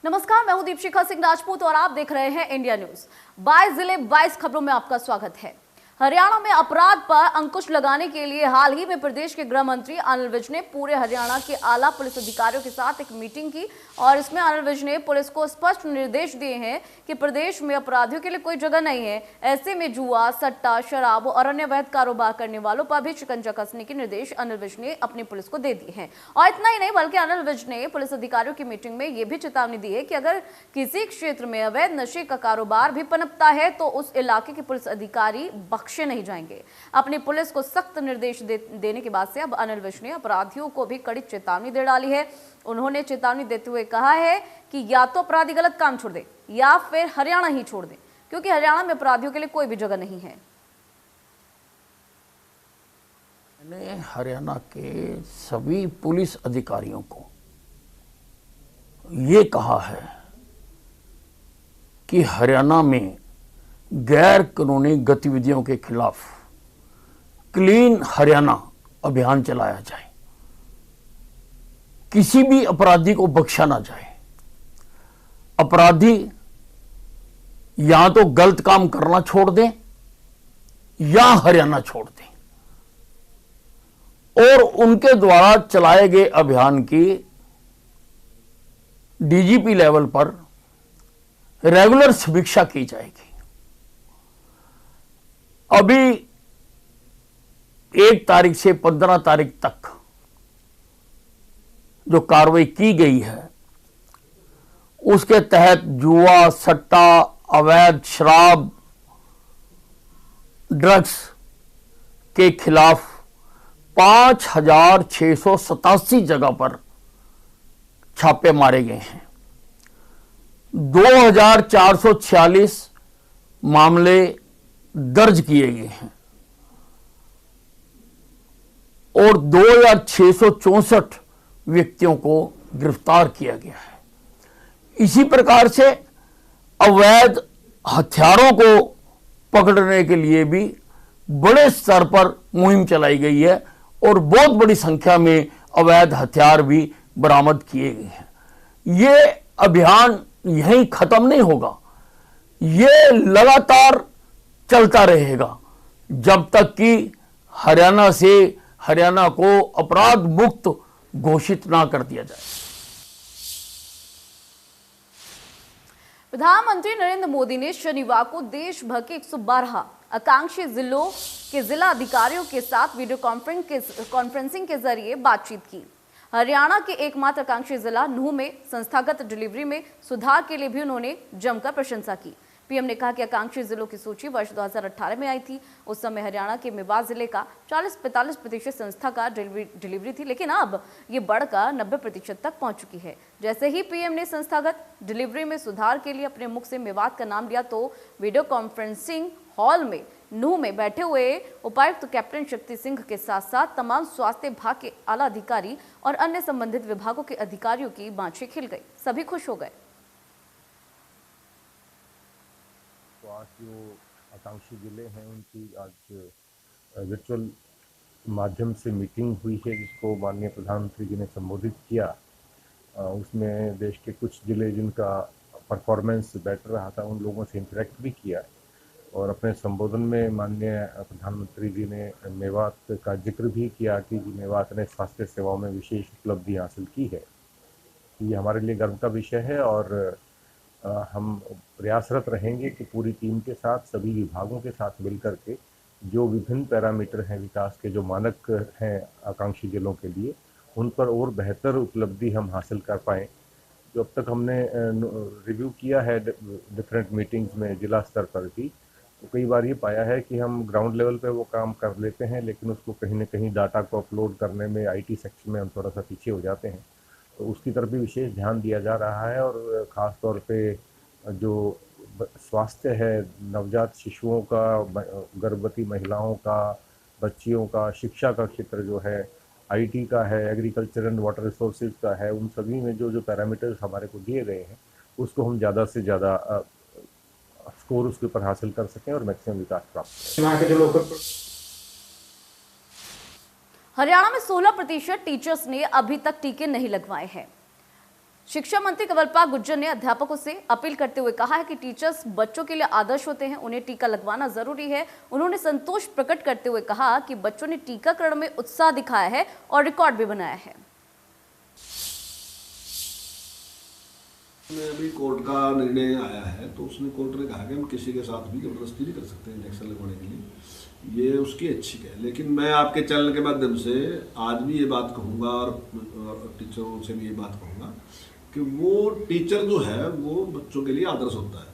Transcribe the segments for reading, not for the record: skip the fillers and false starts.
नमस्कार, मैं हूं दीपशिखा सिंह राजपूत और आप देख रहे हैं इंडिया न्यूज। 22 जिले 22 खबरों में आपका स्वागत है। हरियाणा में अपराध पर अंकुश लगाने के लिए हाल ही में प्रदेश के गृह मंत्री अनिल विज ने पूरे हरियाणा के आला पुलिस अधिकारियों के साथ एक मीटिंग की और इसमें अनिल विज ने पुलिस को स्पष्ट निर्देश दिए हैं कि प्रदेश में अपराधियों के लिए कोई जगह नहीं है। ऐसे में जुआ, सट्टा, शराब और अन्य अवैध कारोबार करने वालों पर भी शिकंजा कसने के निर्देश अनिल विज ने अपनी पुलिस को दे दिए हैं। और इतना ही नहीं, बल्कि अनिल विज ने पुलिस अधिकारियों की मीटिंग में यह भी चेतावनी दी है कि अगर किसी क्षेत्र में अवैध नशे का कारोबार भी पनपता है तो उस इलाके के पुलिस अधिकारी बख्शे नहीं जाएंगे। अपनी पुलिस को सख्त निर्देश देने के बाद से अब अनिल विज ने अपराधियों को भी कड़ी चेतावनी दे डाली है। उन्होंने चेतावनी देते हुए कहा है कि या तो अपराधी गलत काम छोड़ दे या फिर हरियाणा ही छोड़ दे, क्योंकि हरियाणा में अपराधियों के लिए कोई भी जगह नहीं है। मैंने हरियाणा के सभी पुलिस अधिकारियों को ये कहा है कि हरियाणा में गैर कानूनी गतिविधियों के खिलाफ क्लीन हरियाणा अभियान चलाया जाए। किसी भी अपराधी को बख्शा ना जाए। अपराधी या तो गलत काम करना छोड़ दें या हरियाणा छोड़ दें। और उनके द्वारा चलाए गए अभियान की डीजीपी लेवल पर रेगुलर समीक्षा की जाएगी। अभी 1 तारीख से 15 तारीख तक जो कार्रवाई की गई है उसके तहत जुआ, सट्टा, अवैध शराब, ड्रग्स के खिलाफ 5687 जगह पर छापे मारे गए हैं। 2446 मामले दर्ज किए गए हैं और 2664 व्यक्तियों को गिरफ्तार किया गया है। इसी प्रकार से अवैध हथियारों को पकड़ने के लिए भी बड़े स्तर पर मुहिम चलाई गई है और बहुत बड़ी संख्या में अवैध हथियार भी बरामद किए गए हैं। ये अभियान यहीं खत्म नहीं होगा, ये लगातार चलता रहेगा जब तक कि हरियाणा को अपराध मुक्त घोषित ना कर दिया जाए। प्रधानमंत्री नरेंद्र मोदी ने शनिवार को देश भर के 112 आकांक्षी जिलों के जिला अधिकारियों के साथ वीडियो कॉन्फ्रेंसिंग के जरिए बातचीत की। हरियाणा के एकमात्र आकांक्षी जिला नूंह में संस्थागत डिलीवरी में सुधार के लिए भी उन्होंने जमकर प्रशंसा की। पीएम ने कहा कि आकांक्षी जिलों की सूची वर्ष 2018 में आई थी। उस समय हरियाणा के मेवात जिले का 40-45% संस्था का डिलीवरी थी, लेकिन अब ये बढ़कर 90% तक पहुंच चुकी है। जैसे ही पीएम ने संस्थागत डिलीवरी में सुधार के लिए अपने मुख से मेवात का नाम लिया तो वीडियो कॉन्फ्रेंसिंग हॉल में नूंह में बैठे हुए उपायुक्त कैप्टन शक्ति सिंह के साथ साथ तमाम स्वास्थ्य विभाग के आला अधिकारी और अन्य संबंधित विभागों के अधिकारियों की बाँछें खिल गई। सभी खुश हो गए। तो आज जो आकांक्षी जिले हैं उनकी आज वर्चुअल माध्यम से मीटिंग हुई है, जिसको माननीय प्रधानमंत्री जी ने संबोधित किया। उसमें देश के कुछ जिले जिनका परफॉर्मेंस बेटर रहा था उन लोगों से इंटरेक्ट भी किया और अपने संबोधन में माननीय प्रधानमंत्री जी ने मेवात का जिक्र भी किया कि मेवात ने स्वास्थ्य सेवाओं में विशेष उपलब्धि हासिल की है। ये हमारे लिए गर्व का विषय है और हम प्रयासरत रहेंगे कि पूरी टीम के साथ सभी विभागों के साथ मिलकर के जो विभिन्न पैरामीटर हैं विकास के, जो मानक हैं आकांक्षी जिलों के लिए, उन पर और बेहतर उपलब्धि हम हासिल कर पाएँ। जो अब तक हमने रिव्यू किया है डिफरेंट मीटिंग्स में जिला स्तर पर भी, तो कई बार ये पाया है कि हम ग्राउंड लेवल पे वो काम कर लेते हैं लेकिन उसको कहीं न कहीं डाटा को अपलोड करने में आईटी सेक्शन में हम थोड़ा सा पीछे हो जाते हैं। तो उसकी तरफ भी विशेष ध्यान दिया जा रहा है और ख़ास तौर पे जो स्वास्थ्य है, नवजात शिशुओं का, गर्भवती महिलाओं का, बच्चियों का, शिक्षा का क्षेत्र जो है, आईटी का है, एग्रीकल्चर एंड वाटर रिसोर्सेज का है, उन सभी में जो पैरामीटर्स हमारे को दिए गए हैं उसको हम ज़्यादा से ज़्यादा स्कोर उसके ऊपर हासिल कर सकें और मैक्सिमम विकास प्राप्त करें। हरियाणा में 16% टीचर्स ने अभी तक टीके नहीं लगवाए हैं। शिक्षा मंत्री कंवरपाल गुर्जर ने अध्यापकों से अपील करते हुए कहा है कि टीचर्स बच्चों के लिए आदर्श होते हैं, उन्हें टीका लगवाना जरूरी है। उन्होंने संतोष प्रकट करते हुए कहा कि बच्चों ने टीकाकरण में उत्साह दिखाया है और रिकॉर्ड भी बनाया है। अभी कोर्ट का निर्णय आया है, तो उसने कोर्ट ने कहा कि हम किसी के साथ भी जबरदस्ती नहीं कर सकते इंजेक्शन लगवाने के लिए, ये उसकी अच्छी है। लेकिन मैं आपके चैनल के माध्यम से आज भी ये बात कहूँगा और टीचरों से भी ये बात कहूँगा कि वो टीचर जो है वो बच्चों के लिए आदर्श होता है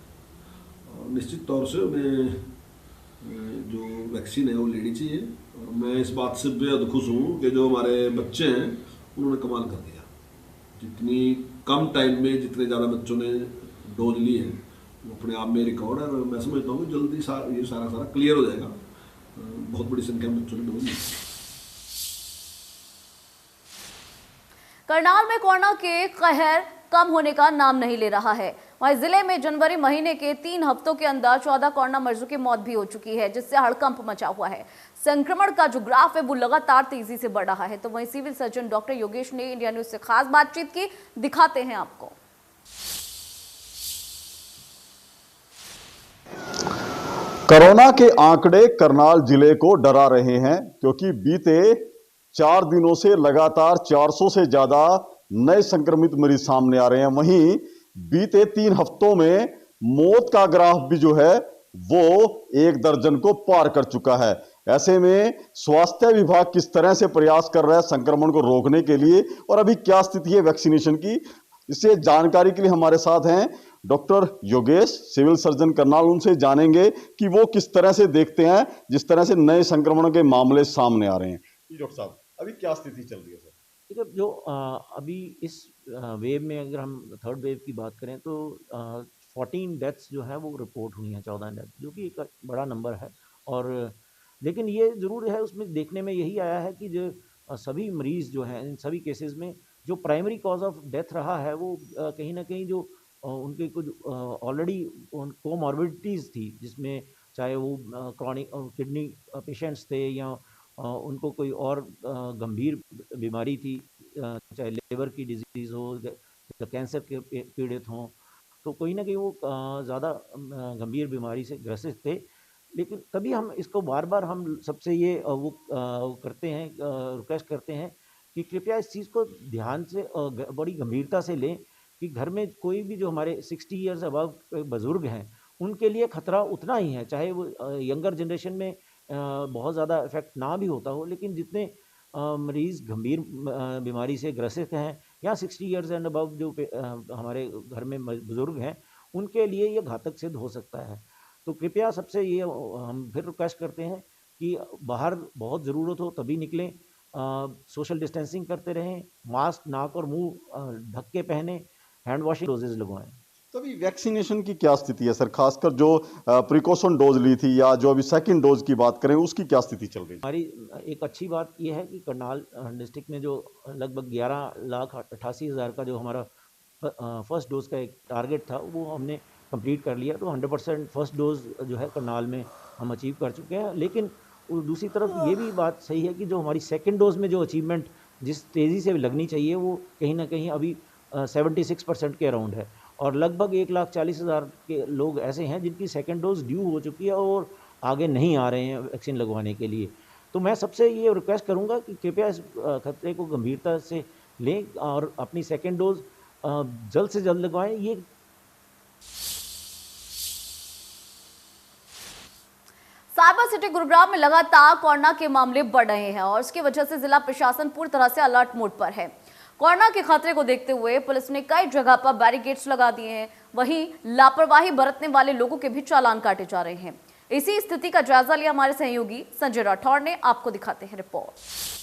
और निश्चित तौर से उन्हें जो वैक्सीन है वो लेनी चाहिए। और मैं इस बात से बेहद खुश हूँ कि जो हमारे बच्चे हैं उन्होंने कमाल कर दिया। जितनी कम टाइम में जितने ज़्यादा बच्चों ने डोज ली है वो अपने आप में रिकॉर्ड है। और मैं समझता हूँ कि जल्दी ये सारा क्लियर हो जाएगा। बहुत बड़ी संख्या में बच्चों ने डोज ली। करनाल में कोरोना के कहर कम होने का नाम नहीं ले रहा है। वहीं जिले में जनवरी महीने के 3 हफ्तों के अंदर 14 कोरोना मरीजों की मौत भी हो चुकी है, जिससे हड़कंप मचा हुआ है। संक्रमण का जो ग्राफ है वो लगातार तेजी से बढ़ रहा है। तो वहीं सिविल सर्जन डॉक्टर योगेश ने इंडिया न्यूज से खास बातचीत की, दिखाते हैं आपको। कोरोना के आंकड़े करनाल जिले को डरा रहे हैं, क्योंकि बीते 4 दिनों से लगातार 400 से ज्यादा नए संक्रमित मरीज सामने आ रहे हैं। वहीं बीते 3 हफ्तों में मौत का ग्राफ भी जो है वो 1 दर्जन को पार कर चुका है। ऐसे में स्वास्थ्य विभाग किस तरह से प्रयास कर रहा है संक्रमण को रोकने के लिए और अभी क्या स्थिति है वैक्सीनेशन की, इससे जानकारी के लिए हमारे साथ हैं doctor Yogesh, civil surgeon Karnal. उनसे जानेंगे कि वो किस तरह से देखते हैं जिस तरह से नए संक्रमण के मामले सामने आ रहे हैं। डॉक्टर साहब, अभी क्या स्थिति चल रही है सर? देखिए, जो अभी इस वेव में अगर हम 3rd वेव की बात करें तो 14 डेथ्स जो है वो रिपोर्ट हुई हैं, 14 डेथ, जो कि एक बड़ा नंबर है। और लेकिन ये ज़रूर है, उसमें देखने में यही आया है कि जो सभी मरीज़ जो हैं, इन सभी केसेस में जो प्राइमरी कॉज ऑफ डेथ रहा है वो कहीं ना कहीं जो उनके कुछ ऑलरेडी कोमॉर्बिडिटीज़ थी, जिसमें चाहे वो क्रॉनिक किडनी पेशेंट्स थे या उनको कोई और गंभीर बीमारी थी, चाहे लिवर की डिजीज़ हो या कैंसर के पीड़ित हों, तो कोई ना कहीं वो ज़्यादा गंभीर बीमारी से ग्रसित थे। लेकिन तभी हम इसको बार बार हम सबसे ये करते हैं, रिक्वेस्ट करते हैं कि कृपया इस चीज़ को ध्यान से बड़ी गंभीरता से लें कि घर में कोई भी जो हमारे 60 ईयर्स अबव बुज़ुर्ग हैं उनके लिए ख़तरा उतना ही है, चाहे वो यंगर जनरेशन में बहुत ज़्यादा इफेक्ट ना भी होता हो, लेकिन जितने मरीज़ गंभीर बीमारी से ग्रसित हैं या 60 ईयर्स एंड अबव जो हमारे घर में बुज़ुर्ग हैं उनके लिए ये घातक सिद्ध हो सकता है। तो कृपया सबसे ये हम फिर रिक्वेस्ट करते हैं कि बाहर बहुत ज़रूरत हो तभी निकलें, सोशल डिस्टेंसिंग करते रहें, मास्क नाक और मुंह ढक के पहने, हैंड वॉशिंग डोजेज लगवाएं। तभी वैक्सीनेशन की क्या स्थिति है सर, खासकर जो प्रिकॉशन डोज ली थी या जो अभी 2nd डोज की बात करें उसकी क्या स्थिति चल रही है? हमारी एक अच्छी बात यह है कि करनाल डिस्ट्रिक्ट में जो लगभग 11,88,000 का जो हमारा फर्स्ट डोज का एक टारगेट था वो हमने कंप्लीट कर लिया। तो 100% फर्स्ट डोज जो है करनाल में हम अचीव कर चुके हैं। लेकिन दूसरी तरफ ये भी बात सही है कि जो हमारी 2nd डोज में जो अचीवमेंट जिस तेज़ी से लगनी चाहिए वो कहीं ना कहीं अभी 76% के अराउंड है और लगभग 1,40,000 के लोग ऐसे हैं जिनकी 2nd डोज ड्यू हो चुकी है और आगे नहीं आ रहे हैं वैक्सीन लगवाने के लिए। तो मैं सबसे ये रिक्वेस्ट करूंगा कि कृपया इस खतरे को गंभीरता से लें और अपनी 2nd डोज जल्द से जल्द लगवाएं। ये साइबर सिटी गुरुग्राम में लगातार कोरोना के मामले बढ़ रहे हैं और इसकी वजह से जिला प्रशासन पूरी तरह से अलर्ट मोड पर है। कोरोना के खतरे को देखते हुए पुलिस ने कई जगह पर बैरिकेड्स लगा दिए हैं। वहीं लापरवाही बरतने वाले लोगों के भी चालान काटे जा रहे हैं। इसी स्थिति का जायजा लिया हमारे सहयोगी संजय राठौड़ ने, आपको दिखाते हैं रिपोर्ट।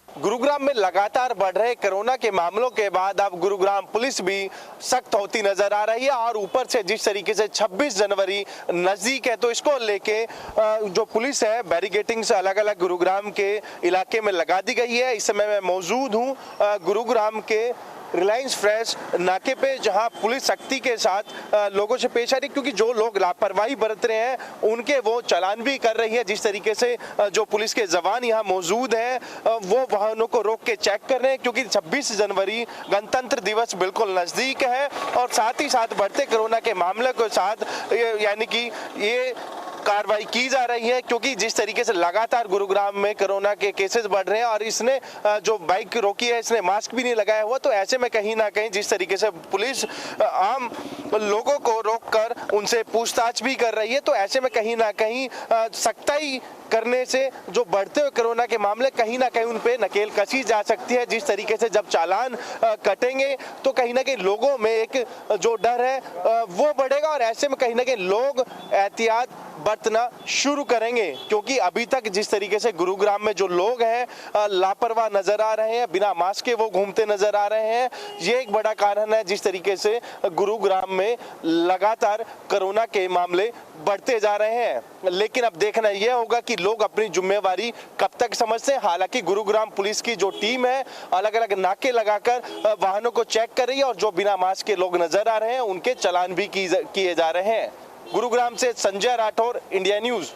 गुरुग्राम में लगातार बढ़ रहे कोरोना के मामलों के बाद अब गुरुग्राम पुलिस भी सख्त होती नजर आ रही है और ऊपर से जिस तरीके से 26 जनवरी नजदीक है तो इसको लेके जो पुलिस है बैरिकेटिंग्स अलग अलग गुरुग्राम के इलाके में लगा दी गई है। इस समय मैं मौजूद हूँ गुरुग्राम के रिलायंस फ्रेश नाके पे, जहां पुलिस सख्ती के साथ लोगों से पेश आ रही, क्योंकि जो लोग लापरवाही बरत रहे हैं उनके वो चालान भी कर रही है। जिस तरीके से जो पुलिस के जवान यहाँ मौजूद हैं वो वाहनों को रोक के चेक कर रहे हैं, क्योंकि 26 जनवरी गणतंत्र दिवस बिल्कुल नजदीक है और साथ ही साथ बढ़ते कोरोना के मामले के साथ यानी कि ये कार्रवाई की जा रही है, क्योंकि जिस तरीके से लगातार गुरुग्राम में कोरोना के केसेस बढ़ रहे हैं और इसने जो बाइक रोकी है इसने मास्क भी नहीं लगाया हुआ, तो ऐसे में कहीं ना कहीं जिस तरीके से पुलिस आम लोगों को रोककर उनसे पूछताछ भी कर रही है, तो ऐसे में कहीं ना कहीं सख्ताई करने से जो बढ़ते हुए कोरोना के मामले कहीं ना कहीं उन पे नकेल कसी जा सकती है। जिस तरीके से जब चालान कटेंगे तो कहीं ना कहीं लोगों में एक जो डर है वो बढ़ेगा और ऐसे में कहीं ना कहीं लोग एहतियात बरतना शुरू करेंगे, क्योंकि अभी तक जिस तरीके से गुरुग्राम में जो लोग हैं लापरवाह नजर आ रहे हैं, बिना मास्क के वो घूमते नजर आ रहे हैं, ये एक बड़ा कारण है जिस तरीके से गुरुग्राम में लगातार कोरोना के मामले बढ़ते जा रहे हैं। लेकिन अब देखना यह होगा कि लोग अपनी जिम्मेवारी कब तक समझते हैं। हालांकि गुरुग्राम पुलिस की जो टीम है अलग अलग नाके लगाकर वाहनों को चेक कर रही है और जो बिना मास्क के लोग नजर आ रहे हैं उनके चालान भी किए जा रहे हैं। गुरुग्राम से संजय राठौर, इंडिया न्यूज।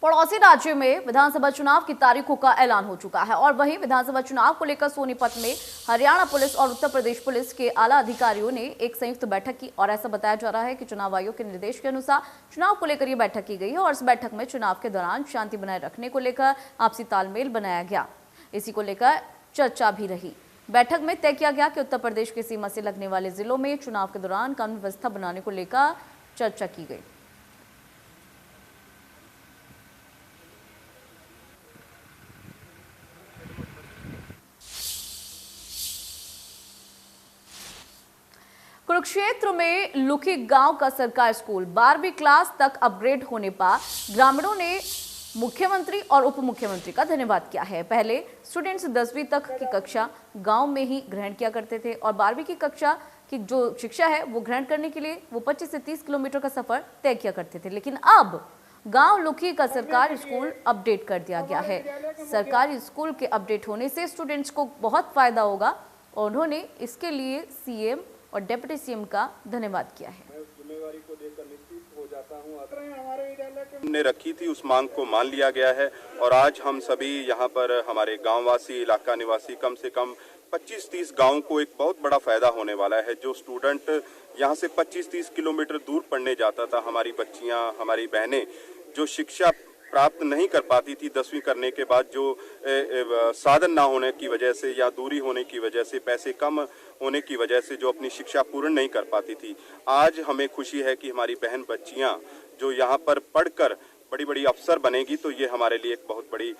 पड़ोसी राज्य में विधानसभा चुनाव की तारीखों का ऐलान हो चुका है और वहीं विधानसभा चुनाव को लेकर सोनीपत में हरियाणा पुलिस और उत्तर प्रदेश पुलिस के आला अधिकारियों ने एक संयुक्त बैठक की और ऐसा बताया जा रहा है कि चुनाव आयोग के निर्देश के अनुसार चुनाव को लेकर यह बैठक की गई है और इस बैठक में चुनाव के दौरान शांति बनाए रखने को लेकर आपसी तालमेल बनाया गया। इसी को लेकर चर्चा भी रही। बैठक में तय किया गया कि उत्तर प्रदेश की सीमा से लगने वाले जिलों में चुनाव के दौरान कानून व्यवस्था बनाने को लेकर चर्चा की गई। कुरुक्षेत्र में लुकी गांव का सरकारी स्कूल 12वीं क्लास तक अपग्रेड होने पर ग्रामीणों ने मुख्यमंत्री और उप मुख्यमंत्री का धन्यवाद किया है। पहले स्टूडेंट्स 10वीं तक की कक्षा गांव में ही ग्रहण किया करते थे और 12वीं की कक्षा की जो शिक्षा है वो ग्रहण करने के लिए वो 25 से 30 किलोमीटर का सफर तय किया करते थे, लेकिन अब गांव लुकी का सरकारी स्कूल अपडेट कर दिया गया है। सरकारी स्कूल के अपडेट होने से स्टूडेंट्स को बहुत फायदा होगा और उन्होंने इसके लिए सीएम और डिप्टी सीएम का धन्यवाद किया है। हमने रखी थी उस मांग को मान लिया गया है और आज हम सभी यहाँ पर हमारे गांववासी, इलाका निवासी, कम से कम 25-30 गांव को एक बहुत बड़ा फायदा होने वाला है। जो स्टूडेंट यहाँ से 25-30 किलोमीटर दूर पढ़ने जाता था, हमारी बच्चियाँ, हमारी बहनें जो शिक्षा प्राप्त नहीं कर पाती थी 10वीं करने के बाद, जो साधन ना होने की वजह से या दूरी होने की वजह से, पैसे कम होने की वजह से जो अपनी शिक्षा पूर्ण नहीं कर पाती थी, आज हमें खुशी है कि हमारी बहन बच्चियां जो यहाँ पर पढ़कर बड़ी बड़ी अफसर बनेगी, तो ये हमारे लिए एक बहुत बड़ी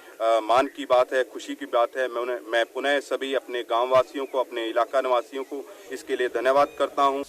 मान की बात है, खुशी की बात है। मैं पुनः सभी अपने गाँव वासियों को, अपने इलाका निवासियों को इसके लिए धन्यवाद करता हूँ।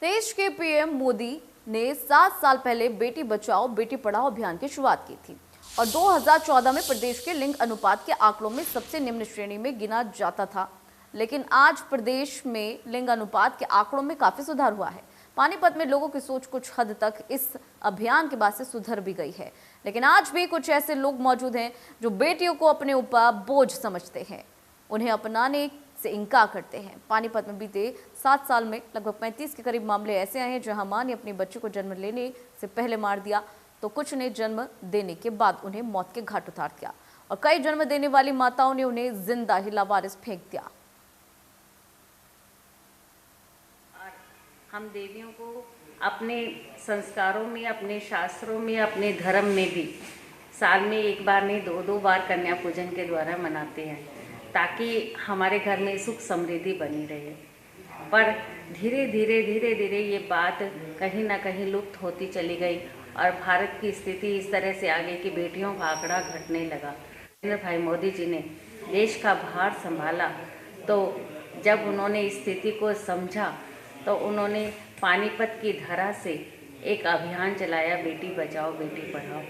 देश के पीएम मोदी ने 7 साल पहले बेटी बचाओ बेटी पढ़ाओ अभियान की शुरुआत की थी और 2014 में प्रदेश के लिंग अनुपात के आंकड़ों में सबसे निम्न श्रेणी में गिना जाता था, लेकिन आज प्रदेश में लिंग अनुपात के आंकड़ों में काफी सुधार हुआ है। पानीपत में लोगों की सोच कुछ हद तक इस अभियान के बाद से सुधर भी गई है, लेकिन आज भी कुछ ऐसे लोग मौजूद हैं जो बेटियों को अपने ऊपर बोझ समझते हैं, उन्हें अपनाने से इनकार करते हैं। पानीपत में बीते 7 साल में लगभग 35 के करीब मामले ऐसे आए हैं जहां मां ने अपने बच्चे को जन्म लेने से पहले मार दिया, तो कुछ ने जन्म देने के बाद उन्हें मौत के घाट उतार दिया और कई जन्म देने वाली माताओं ने उन्हें जिंदा ही लावारिस फेंक दिया। हम देवियों को अपने संस्कारों में, अपने शास्त्रों में, अपने धर्म में भी साल में एक बार नहीं 2-2 बार कन्या पूजन के द्वारा मनाते हैं, ताकि हमारे घर में सुख समृद्धि बनी रहे। पर धीरे धीरे ये बात कहीं ना कहीं लुप्त होती चली गई और भारत की स्थिति इस तरह से आ गई कि बेटियों का आंकड़ा घटने लगा। नरेंद्र भाई मोदी जी ने देश का भार संभाला, तो जब उन्होंने इस स्थिति को समझा तो उन्होंने पानीपत की धरा से एक अभियान चलाया, बेटी बचाओ बेटी पढ़ाओ।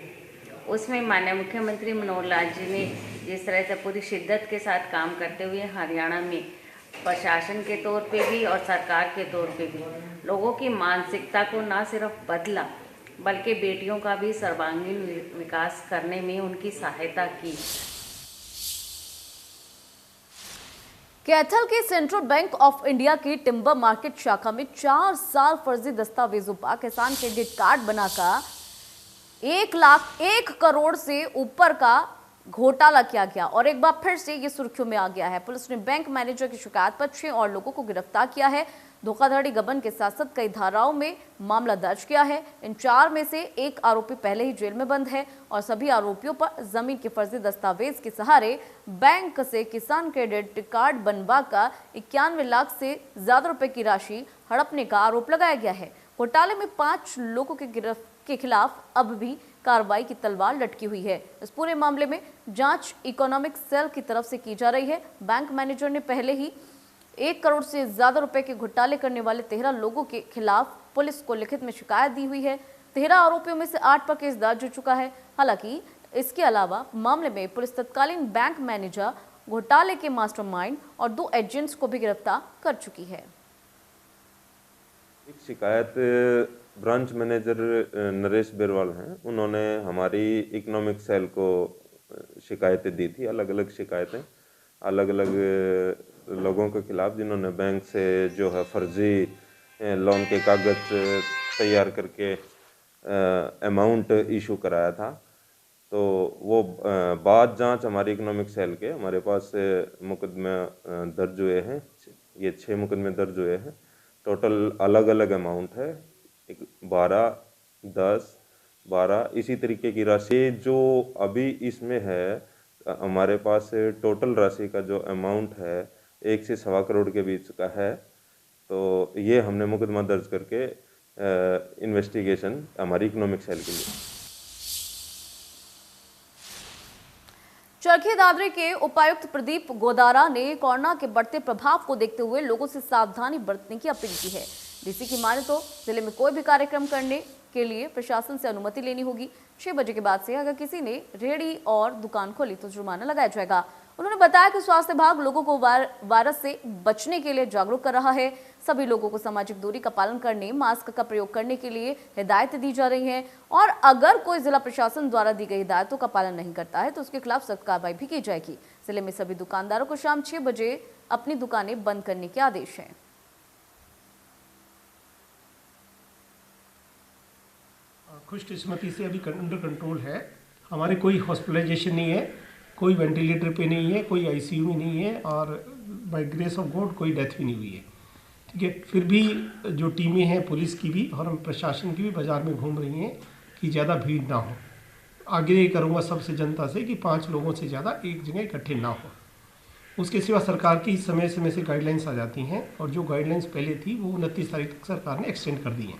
उसमें माननीय मुख्यमंत्री मनोहर लाल जी ने जिस तरह से पूरी शिद्दत के साथ काम करते हुए हरियाणा में प्रशासन के तौर पे भी और सरकार के तौर पे भी लोगों की मानसिकता को ना सिर्फ बदला बल्कि बेटियों का भी सर्वांगीण विकास करने में उनकी सहायता की। कैथल के सेंट्रल बैंक ऑफ इंडिया की टिम्बर मार्केट शाखा में 4 साल फर्जी दस्तावेजों पर किसान क्रेडिट कार्ड बनाकर 1 करोड़ से ऊपर का घोटाला किया गया और एक बार फिर से ये सुर्खियों में आ गया है। पुलिस ने बैंक मैनेजर की शिकायत पर 6 और लोगों को गिरफ्तार किया है। धोखाधड़ी गबन के साथ साथ कई धाराओं में मामला दर्ज किया है। इन 4 में से एक आरोपी पहले ही जेल में बंद है और सभी आरोपियों पर जमीन के फर्जी दस्तावेज के सहारे बैंक से किसान क्रेडिट कार्ड बनवाकर 91 लाख से ज्यादा रुपए की राशि हड़पने का आरोप लगाया गया है। घोटाले में 5 लोगों के खिलाफ अब भी कार्रवाई की तलवार लटकी हुई है। इस पूरे मामले में जांच इकोनॉमिक सेल की तरफ से की जा रही है। बैंक मैनेजर ने पहले ही 1 करोड़ से ज्यादा रुपए के घोटाले करने वाले 13 लोगों के खिलाफ पुलिस को लिखित में शिकायत दी हुई है। 13 आरोपियों में से 8 पर केस दर्ज हो चुका है। हालांकि इसके अलावा मामले में पुलिस तत्कालीन बैंक मैनेजर, घोटाले के मास्टरमाइंड और 2 एजेंट्स को भी गिरफ्तार कर चुकी है। एक शिकायत ब्रांच मैनेजर नरेश बेरवाल हैं, उन्होंने हमारी इकोनॉमिक सेल को शिकायतें दी थी। अलग अलग शिकायतें अलग अलग लोगों के खिलाफ जिन्होंने बैंक से जो है फर्जी लोन के कागज तैयार करके अमाउंट इशू कराया था। तो वो बाद जांच हमारी इकोनॉमिक सेल के हमारे पास मुकदमे दर्ज हुए हैं। ये 6 मुकदमे दर्ज हुए हैं। टोटल अलग अलग अमाउंट है, 12, 10, 12 इसी तरीके की राशि जो अभी इसमें है। हमारे पास टोटल राशि का जो अमाउंट है 1 से 1.25 करोड़ के बीच का है। तो ये हमने मुकदमा दर्ज करके इन्वेस्टिगेशन हमारी इकोनॉमिक सेल के लिए। चरखी दादरी के उपायुक्त प्रदीप गोदारा ने कोरोना के बढ़ते प्रभाव को देखते हुए लोगों से सावधानी बरतने की अपील की है। डीसी की माने तो जिले में कोई भी कार्यक्रम करने के लिए प्रशासन से अनुमति लेनी होगी। 6 बजे के बाद से अगर किसी ने रेहड़ी और दुकान खोली तो जुर्माना लगाया जाएगा। उन्होंने बताया कि स्वास्थ्य विभाग लोगों को वायरस से बचने के लिए जागरूक कर रहा है। सभी लोगों को सामाजिक दूरी का पालन करने, मास्क का प्रयोग करने के लिए हिदायतें दी जा रही हैं और अगर कोई जिला प्रशासन द्वारा दी गई हिदायतों का पालन नहीं करता है तो उसके खिलाफ सख्त कार्रवाई भी की जाएगी। जिले में सभी दुकानदारों को शाम 6 बजे अपनी दुकानें बंद करने के आदेश हैं। खुशकिस्मती से अभी अंडर कंट्रोल है। हमारे कोई हॉस्पिटलाइजेशन नहीं है, कोई वेंटिलेटर पे नहीं है, कोई आईसीयू में नहीं है और बाय ग्रेस ऑफ गॉड कोई डेथ भी नहीं हुई है। ठीक है, फिर भी जो टीमें हैं पुलिस की भी और प्रशासन की भी बाज़ार में घूम रही हैं कि ज़्यादा भीड़ ना हो। आगे करूँगा सबसे जनता से कि 5 लोगों से ज़्यादा एक जगह इकट्ठे ना हो। उसके सिवा सरकार की समय समय से गाइडलाइंस आ जाती हैं और जो गाइडलाइंस पहले थी वो 29 तारीख तक सरकार ने एक्सटेंड कर दी हैं।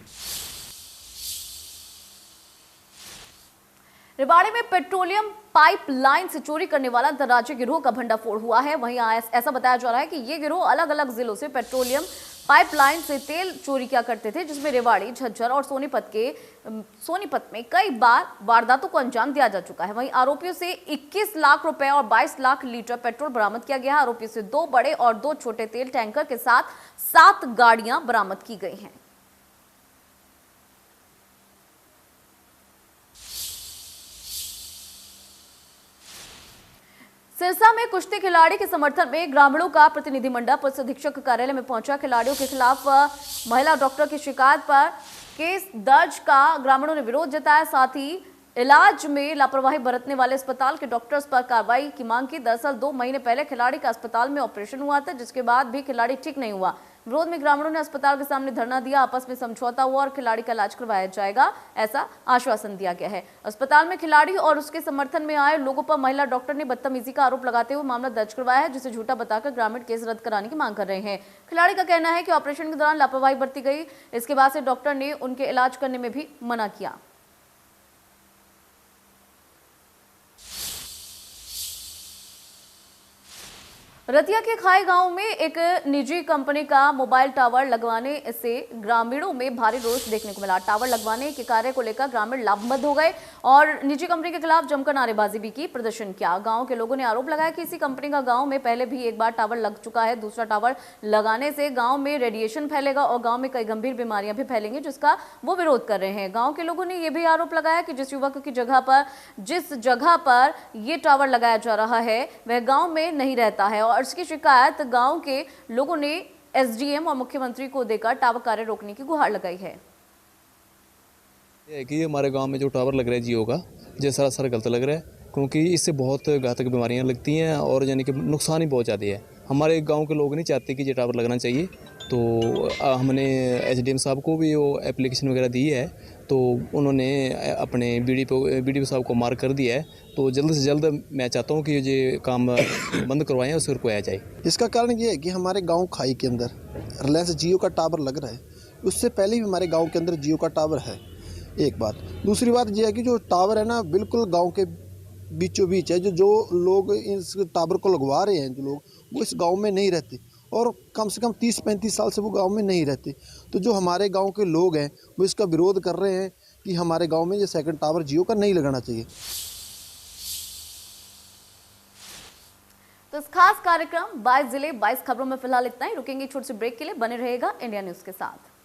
रेवाड़ी में पेट्रोलियम पाइपलाइन से चोरी करने वाला अंतर्राज्यीय गिरोह का भंडाफोड़ हुआ है। वहीं ऐसा बताया जा रहा है कि ये गिरोह अलग अलग जिलों से पेट्रोलियम पाइपलाइन से तेल चोरी किया करते थे, जिसमें रेवाड़ी, झज्जर और सोनीपत में कई बार वारदातों को अंजाम दिया जा चुका है। वहीं आरोपियों से 21 लाख रुपए और 22 लाख लीटर पेट्रोल बरामद किया गया है। आरोपियों से 2 बड़े और 2 छोटे तेल टैंकर के साथ 7 गाड़ियां बरामद की गई हैं। सिरसा में कुश्ती खिलाड़ी के समर्थन में ग्रामीणों का प्रतिनिधिमंडल पुलिस अधीक्षक कार्यालय में पहुंचा। खिलाड़ियों के खिलाफ महिला डॉक्टर की शिकायत पर केस दर्ज का ग्रामीणों ने विरोध जताया। साथ ही इलाज में लापरवाही बरतने वाले अस्पताल के डॉक्टर्स पर कार्रवाई की मांग की। दरअसल 2 महीने पहले खिलाड़ी का अस्पताल में ऑपरेशन हुआ था, जिसके बाद भी खिलाड़ी ठीक नहीं हुआ। विरोध में ग्रामीणों ने अस्पताल के सामने धरना दिया। आपस में समझौता हुआ और खिलाड़ी का इलाज करवाया जाएगा, ऐसा आश्वासन दिया गया है। अस्पताल में खिलाड़ी और उसके समर्थन में आए लोगों पर महिला डॉक्टर ने बदतमीजी का आरोप लगाते हुए मामला दर्ज करवाया है, जिसे झूठा बताकर ग्रामीण केस रद्द कराने की मांग कर रहे हैं। खिलाड़ी का कहना है कि ऑपरेशन के दौरान लापरवाही बरती गई, इसके बाद से डॉक्टर ने उनके इलाज करने में भी मना किया। रतिया के खाई गांव में एक निजी कंपनी का मोबाइल टावर लगवाने से ग्रामीणों में भारी रोष देखने को मिला। टावर लगवाने के कार्य को लेकर ग्रामीण लामबंद हो गए और निजी कंपनी के खिलाफ जमकर नारेबाजी भी की, प्रदर्शन किया। गांव के लोगों ने आरोप लगाया कि इसी कंपनी का गांव में पहले भी एक बार टावर लग चुका है। दूसरा टावर लगाने से गांव में रेडिएशन फैलेगा और गांव में कई गंभीर बीमारियां भी फैलेंगी, जिसका वो विरोध कर रहे हैं। गांव के लोगों ने यह भी आरोप लगाया कि जिस जगह पर यह टावर लगाया जा रहा है वह गांव में नहीं रहता है और इसकी शिकायत गांव के लोगों ने एसडीएम और मुख्यमंत्री को देकर टावर कार्य रोकने की गुहार लगाई है। कि हमारे गांव में जो टावर लग रहा है जियो का, ये सरासर गलत लग रहा है, क्योंकि इससे बहुत घातक बीमारियां लगती हैं और यानी कि नुकसान ही बहुत ज़्यादा है। हमारे गांव के लोग नहीं चाहते कि ये टावर लगना चाहिए, तो हमने एसडीएम साहब को भी वो एप्लीकेशन वगैरह दी है, तो उन्होंने अपने बीडीपी साहब को मार्क कर दिया है। तो जल्द से जल्द मैं चाहता हूँ कि ये काम बंद करवाएं और करवाया जाए। इसका कारण ये है कि हमारे गाँव खाई के अंदर रिलायंस जियो का टावर लग रहा है, उससे पहले भी हमारे गाँव के अंदर जियो का टावर है, एक बात। दूसरी बात यह है कि जो टावर है ना बिल्कुल गांव के बीचों बीच है। जो लोग इस टावर को लगवा रहे हैं, जो लोग वो इस गांव में नहीं रहते और कम से कम 30-35 साल से वो गांव में नहीं रहते। तो जो हमारे गांव के लोग हैं वो इसका विरोध कर रहे हैं कि हमारे गांव में ये सेकंड टावर जियो का नहीं लगाना चाहिए। तो इस खास कार्यक्रम 22 जिले 22 खबरों में फिलहाल इतना ही। रुकेंगे छोटे से ब्रेक के लिए, बने रहेगा इंडिया न्यूज के साथ।